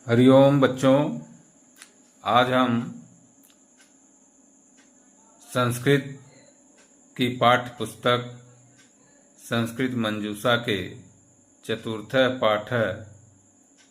हरिओम बच्चों, आज हम संस्कृत की पाठ्य पुस्तक संस्कृत मंजूषा के चतुर्थ पाठ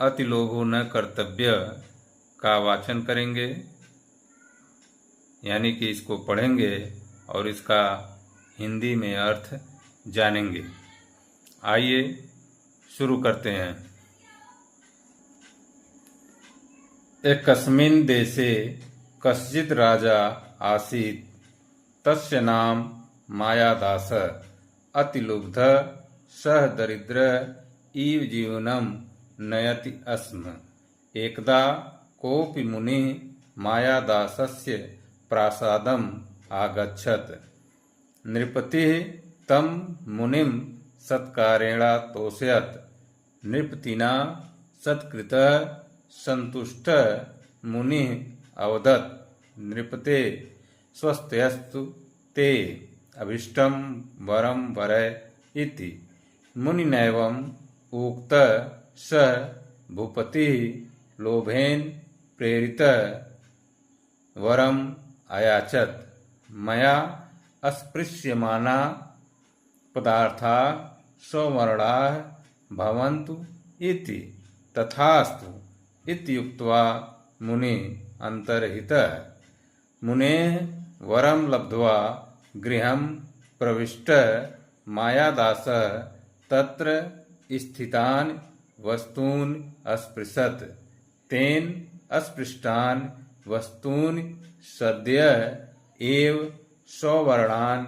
अतिलोभो न कर्तव्य का वाचन करेंगे, यानी कि इसको पढ़ेंगे और इसका हिंदी में अर्थ जानेंगे। आइए शुरू करते हैं। एकस्मिन् देशे कश्चित् राजा आसीत्, तस्य नाम मायादास। अतिलुब्धः सः दरिद्रः इव जीवनं नयति स्म। एकदा कोऽपि मुनिः मायादासस्य प्रासादम् आगच्छत्। नृपतिः तं मुनिं सत्कारेण तोषयत्। नृपतिना सत्कृतः सन्तुष्टः मुनिः अवदत्, नृपते स्वस्त्यस्तु ते अभीष्टं वरं वरय इति। मुनिनैवम् उक्तः सः भूपतिः लोभेन प्रेरितः वरम् अयाचत्। मया अस्पृश्यमाना पदार्था सवर्णाः भवन्तु इति। तथास्तु इत्युक्त्वा मुनिः अन्तर्हितः। मुनेः वरं लब्ध्वा गृहं प्रविष्टः मायादासः तत्र स्थितान् वस्तून् अस्पृशत्। तेन अस्पृष्टान् वस्तून् सद्यः एव सवर्णान्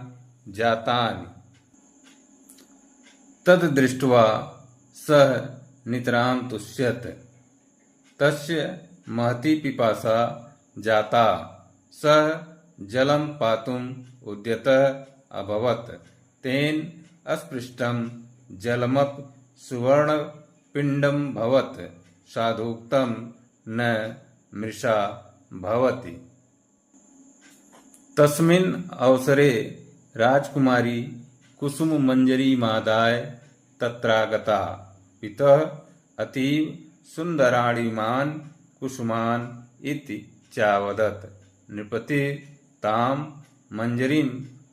जातान्। तद् दृष्ट्वा सः नितरां तुष्यत्। तस्य महती पिपासा जाता। सः जलं पातुम् उद्यतः अभवत्। तेन अस्पृष्टं जलमपि सुवर्णपिण्डमभवत्। साधुक्तं न मृषा भवति। तस्मिन् अवसरे राजकुमारी कुसुममञ्जरीमादाय तत्रागता। पितः अतीव सुन्दराणिमान् कुसुमान् इति चावदत्। नृपतिः तां मञ्जरीं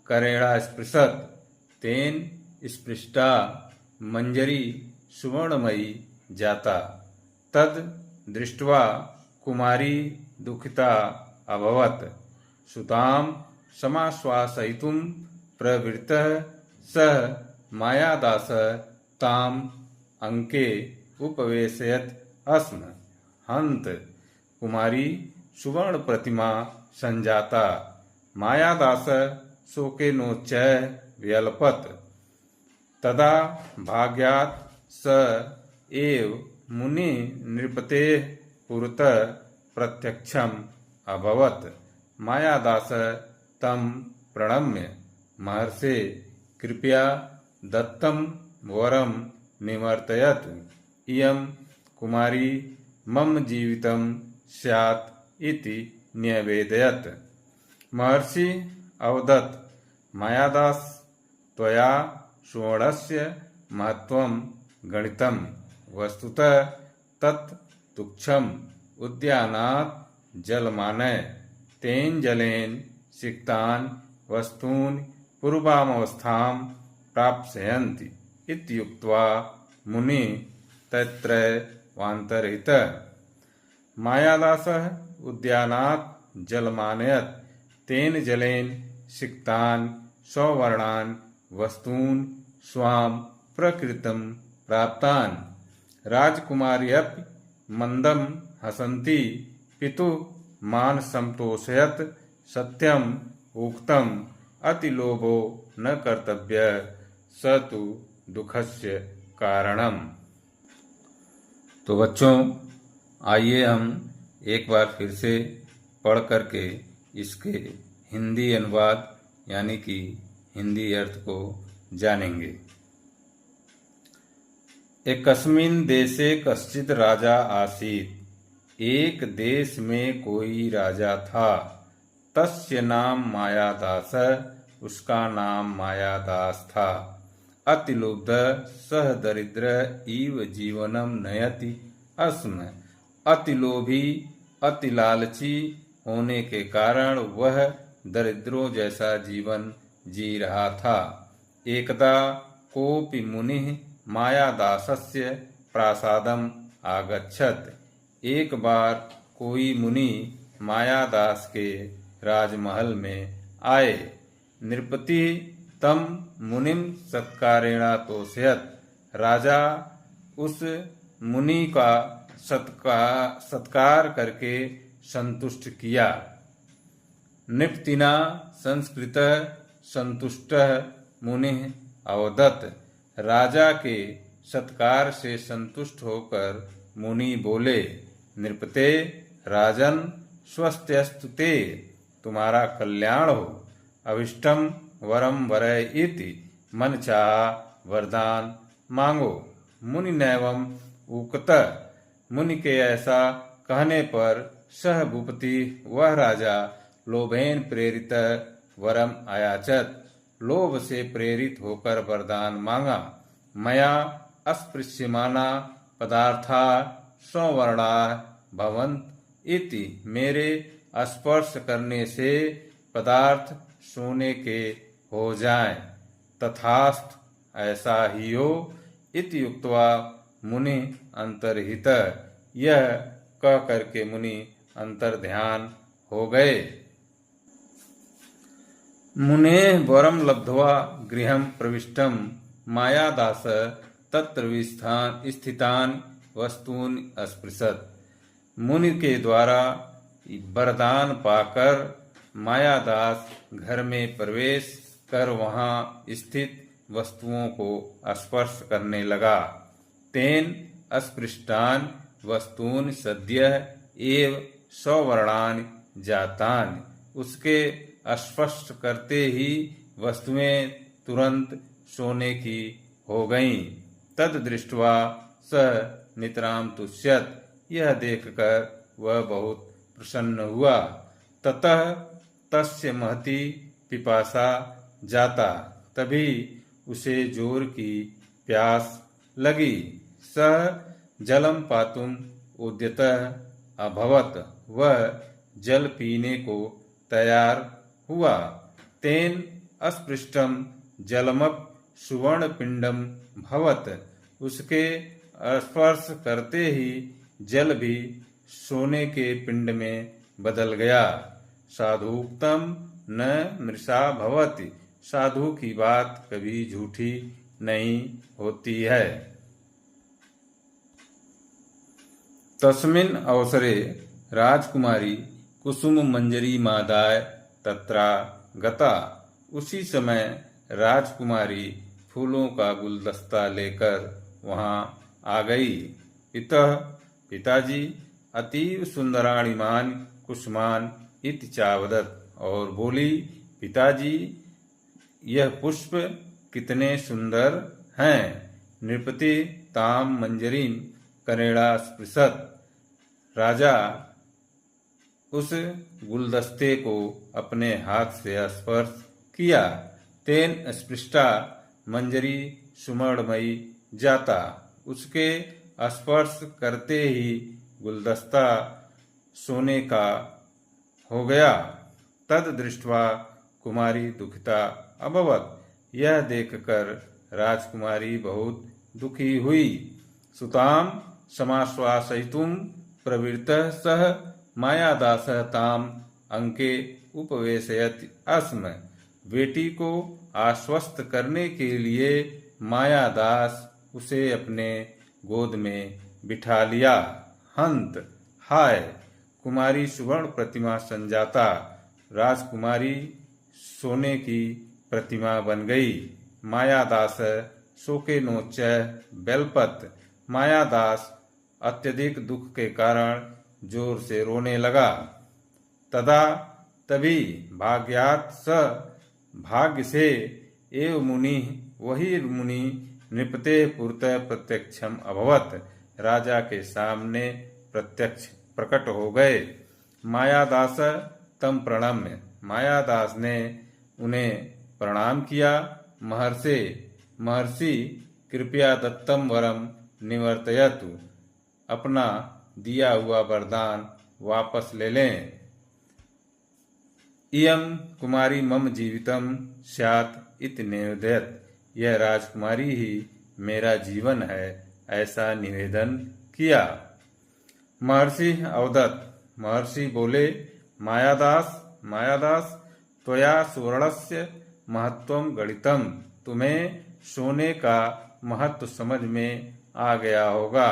करेण स्पृशत्। तेन स्पृष्टा मञ्जरी सुवर्णमयी जाता। तद् दृष्ट्वा कुमारी दुःखिता अभवत्। सुतां समाश्वासयितुं प्रवृत्तः सः मायादासः ताम् अंके उपवेशयत् अस्म। हन्त कुमारी सुवर्ण प्रतिमा संजाता। मायादासः शोकेनोच्चैः व्यलपत्। तदा भाग्यात् स एव मुनिः नृपतेः पुरतः प्रत्यक्षम् अभवत्। मायादासः तं प्रणम्य, महर्षे कृपया दत्तं वरं निवर्तयतु। इयं कुमारी मम जीवितं स्यात् इति न्यवेदयत्। महर्षि अवदत्, मायादास, त्वया सुवर्णस्य महत्त्वं गणितं। वस्तुतः तत् तुच्छम् उद्यानात् जलमानय। तेन जलेन सिक्तान् वस्तूनि पूर्वावस्थां प्राप्स्यन्ति इत्युक्त्वा मुनिः तत्रैवान्तर्हितः। मायादासः उद्यानात् जलमानयत्। तेन जलेन सिक्तान् सवर्णान् वस्तून् स्वां प्रकृतं प्राप्तान्। राजकुमारी अपि मन्दं हसन्ती पितुः मान संतोषयत्। सत्यम् उक्तम्, अतिलोभो न कर्तव्यः, स तु दुःखस्य कारणम्। तो बच्चों, आइए हम एक बार फिर से पढ़ करके इसके हिंदी अनुवाद यानी कि हिंदी अर्थ को जानेंगे। एकस्मिन् देशे कश्चित् राजा आसीत्। एक देश में कोई राजा था। तस्य नाम मायादास, उसका नाम मायादास था। अतिलुब्धः सः दरिद्रः इव जीवनं नयति स्म। अति लोभी, अति लालची होने के कारण वह दरिद्रों जैसा जीवन जी रहा था। एकदा कोपि मुनिः मायादासस्य प्रासादम आगच्छत्। एक बार कोई मुनि मायादास के राजमहल में आए। नृपति तम मुनिम सत्कारेणा तोषयत्। राजा उस मुनि का सत्कार करके संतुष्ट किया। नृपतिना संस्कृतः संतुष्टः मुनिः अवदत्। राजा के सत्कार से संतुष्ट होकर मुनि बोले, नृपते राजन स्वस्त्यस्तु ते, तुम्हारा कल्याण हो। अभिष्टम वरम वरय इति, मन चाह वरदान मांगो। मुनि नैवम उक्त। मुनि के ऐसा कहने पर सह भूपति वह राजा लोभेन प्रेरित वरम अयाचत। लोभ से प्रेरित होकर वरदान मांगा। मया अस्पृश्यमाना पदार्था सवर्णा भवन्त इति, मेरे स्पर्श करने से पदार्थ सोने के हो जाएं। तथास्तु, ऐसा ही हो। इति उक्त्वा मुनि अंतर्हित। यह कह करके मुनि अंतर्ध्यान हो गए। मुने वरम लब्ध्वा गृहं प्रविष्टं मायादास तत्र स्थितान वस्तून अस्पृशत्। मुनि के द्वारा वरदान पाकर मायादास घर में प्रवेश कर वहां स्थित वस्तुओं को स्पर्श करने लगा। तेन अस्पृष्टान वस्तून सद्यः एव सवर्णान जातान। उसके स्पर्श करते ही वस्तुएं तुरंत सोने की हो गईं। तद दृष्ट्वा स नितराम तुष्यत्। यह देखकर वह बहुत प्रसन्न हुआ। ततः तस्य महती पिपासा जाता। तभी उसे जोर की प्यास लगी। सह जलम पातुम उद्यतः अभवत। वह जल पीने को तैयार हुआ। तेन अस्पृष्टम जलमप सुवर्ण पिंडम भवत। उसके स्पर्श करते ही जल भी सोने के पिंड में बदल गया। साधुक्तम न मृषा भवति। साधु की बात कभी झूठी नहीं होती है। तस्मिन् अवसरे राजकुमारी कुसुम मंजरी मादाय तत्रा गता। उसी समय राजकुमारी फूलों का गुलदस्ता लेकर वहां आ गई। पितः, पिताजी अतीव सुंदराणिमान कुसुमान इति चावदत। और बोली, पिताजी यह पुष्प कितने सुंदर हैं। नृपति ताम मंजरीम करेणा स्पृशत। राजा उस गुलदस्ते को अपने हाथ से स्पर्श किया। तेन स्पृष्टा मंजरी सुवर्णमयी जाता। उसके स्पर्श करते ही गुलदस्ता सोने का हो गया। तद दृष्ट्वा कुमारी दुखिता अभवत। यह देखकर राजकुमारी बहुत दुखी हुई। सुताम समाश्वासयितुम प्रवृत्तः सह मायादासः ताम अंके उपवेशयति अस्म। बेटी को आश्वस्त करने के लिए मायादास उसे अपने गोद में बिठा लिया। हंत, हाय! कुमारी सुवर्ण प्रतिमा संजाता। राजकुमारी सोने की प्रतिमा बन गई। मायादास शोके नोच बेलपत। मायादास अत्यधिक दुख के कारण जोर से रोने लगा। तदा तभी भाग्यात् स भाग्य से एव मुनि, वही मुनि नृपते पुरतः प्रत्यक्षम अभवत। राजा के सामने प्रत्यक्ष प्रकट हो गए। मायादास तम प्रणम्य। मायादास ने उन्हें प्रणाम किया। महर्षि कृपया दत्तम वरम निवर्तयतु। अपना दिया हुआ वरदान वापस ले लें। इयं कुमारी मम जीवितम स्यात् इति निवेदयत्, यह राजकुमारी ही मेरा जीवन है, ऐसा निवेदन किया। महर्षि अवदत्त, महर्षि बोले, मायादास त्वया सुवर्णस्य महत्वम गणितम, तुम्हें सोने का महत्व समझ में आ गया होगा।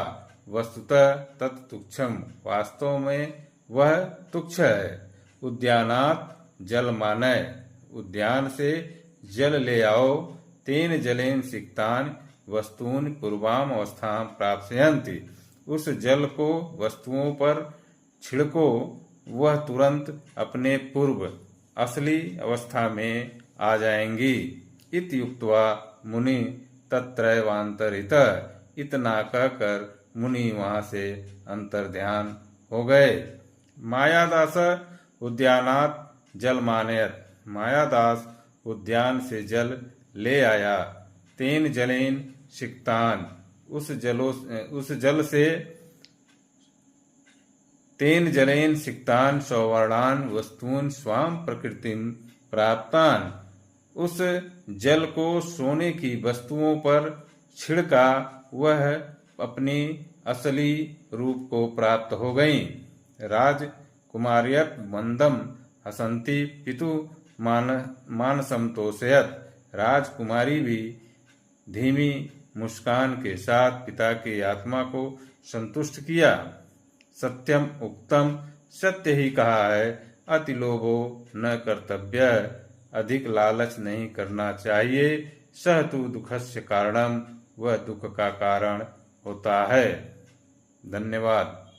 वस्तुतः तत् तुच्छम, वास्तव में वह तुच्छ है। उद्यानात् जल मानय, उद्यान से जल ले आओ। तेन जलेन सिक्तान वस्तून पूर्वाम अवस्थां प्राप्स्यन्ति, उस जल को वस्तुओं पर छिड़को, वह तुरंत अपने पूर्व असली अवस्था में आ जाएंगी। इति उक्त्वा मुनि तत्रैवांतरितः, इतना कहकर मुनि वहां से अंतर्ध्यान हो गए। मायादास उद्यानात् जल मानयत, मायादास उद्यान से जल ले आया। तेन जलेन सिक्तान, उस जल से तेन जलेन सिक्तान सौवर्णान वस्तून स्वाम प्रकृतिम प्राप्तान, उस जल को सोने की वस्तुओं पर छिड़का, वह अपनी असली रूप को प्राप्त हो गईं। राजकुमार्यत मंदम हसंती पितु मानसम तोषयत, राजकुमारी भी धीमी मुस्कान के साथ पिता की आत्मा को संतुष्ट किया। सत्यम उक्तम, सत्य ही कहा है। अति लोभो न कर्तव्य, अधिक लालच नहीं करना चाहिए। सह तु दुखस्य कारणम, वह दुख का कारण होता है। धन्यवाद।